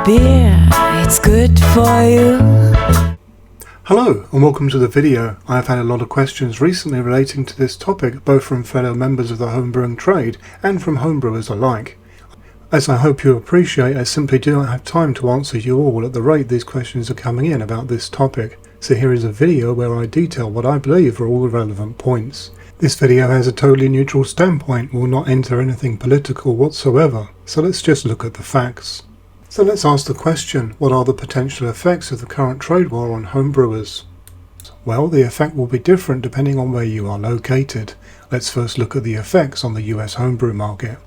beer, it's good for you. Hello and welcome to the video. I have had a lot of questions recently relating to this topic, both from fellow members of the homebrewing trade and from homebrewers alike. As I hope you appreciate, I simply do not have time to answer you all at the rate these questions are coming in about this topic, so here is a video where I detail what I believe are all the relevant points. This video has a totally neutral standpoint, will not enter anything political whatsoever, so let's just look at the facts. So let's ask the question, what are the potential effects of the current trade war on homebrewers? Well, the effect will be different depending on where you are located. Let's first look at the effects on the US homebrew market.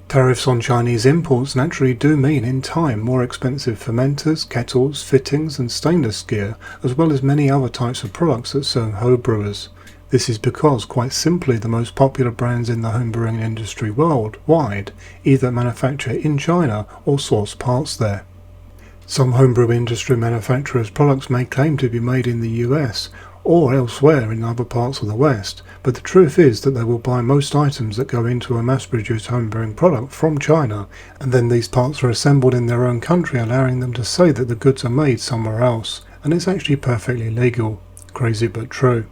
Tariffs on Chinese imports naturally do mean in time more expensive fermenters, kettles, fittings and stainless gear, as well as many other types of products that serve homebrewers. This is because, quite simply, the most popular brands in the homebrewing industry worldwide either manufacture in China or source parts there. Some homebrew industry manufacturers' products may claim to be made in the US or elsewhere in other parts of the West, but the truth is that they will buy most items that go into a mass-produced homebrewing product from China, and then these parts are assembled in their own country, allowing them to say that the goods are made somewhere else, and it's actually perfectly legal. Crazy but true.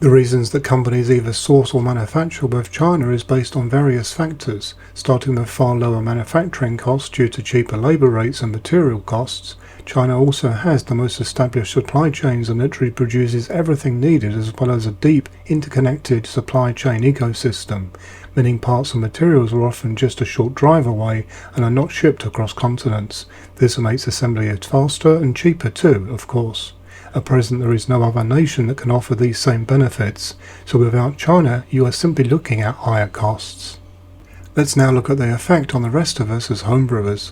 The reasons that companies either source or manufacture with China is based on various factors, starting with far lower manufacturing costs due to cheaper labour rates and material costs. China also has the most established supply chains and literally produces everything needed, as well as a deep, interconnected supply chain ecosystem, meaning parts and materials are often just a short drive away and are not shipped across continents. This makes assembly faster and cheaper too, of course. At present there is no other nation that can offer these same benefits, so without China you are simply looking at higher costs. Let's now look at the effect on the rest of us as homebrewers.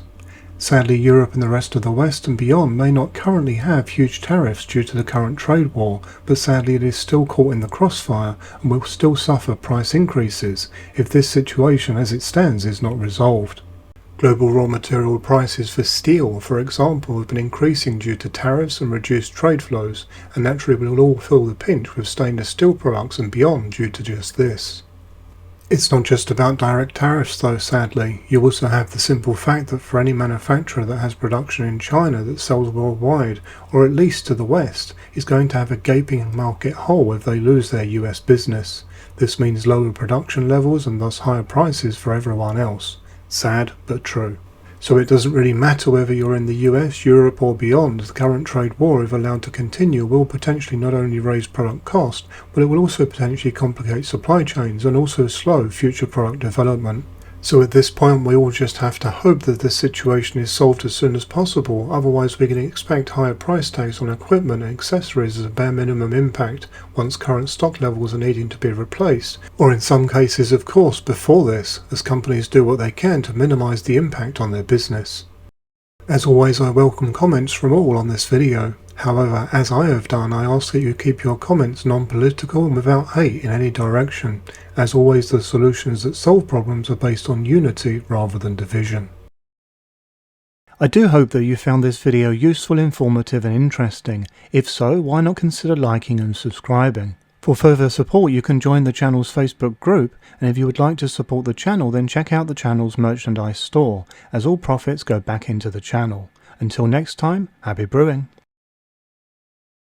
Sadly, Europe and the rest of the West and beyond may not currently have huge tariffs due to the current trade war, but sadly it is still caught in the crossfire and will still suffer price increases if this situation as it stands is not resolved. Global raw material prices for steel, for example, have been increasing due to tariffs and reduced trade flows, and naturally we will all feel the pinch with stainless steel products and beyond due to just this. It's not just about direct tariffs though, sadly. You also have the simple fact that for any manufacturer that has production in China that sells worldwide, or at least to the West, is going to have a gaping market hole if they lose their US business. This means lower production levels and thus higher prices for everyone else. Sad but true. So it doesn't really matter whether you're in the US, Europe or beyond, the current trade war, if allowed to continue, will potentially not only raise product cost, but it will also potentially complicate supply chains and also slow future product development. So at this point we all just have to hope that this situation is solved as soon as possible, otherwise we can expect higher price tags on equipment and accessories as a bare minimum impact once current stock levels are needing to be replaced, or in some cases of course before this, as companies do what they can to minimise the impact on their business. As always, I welcome comments from all on this video. However, as I have done, I ask that you keep your comments non-political and without hate in any direction. As always, the solutions that solve problems are based on unity rather than division. I do hope that you found this video useful, informative and interesting. If so, why not consider liking and subscribing? For further support you can join the channel's Facebook group, and if you would like to support the channel then check out the channel's merchandise store, as all profits go back into the channel. Until next time, happy brewing!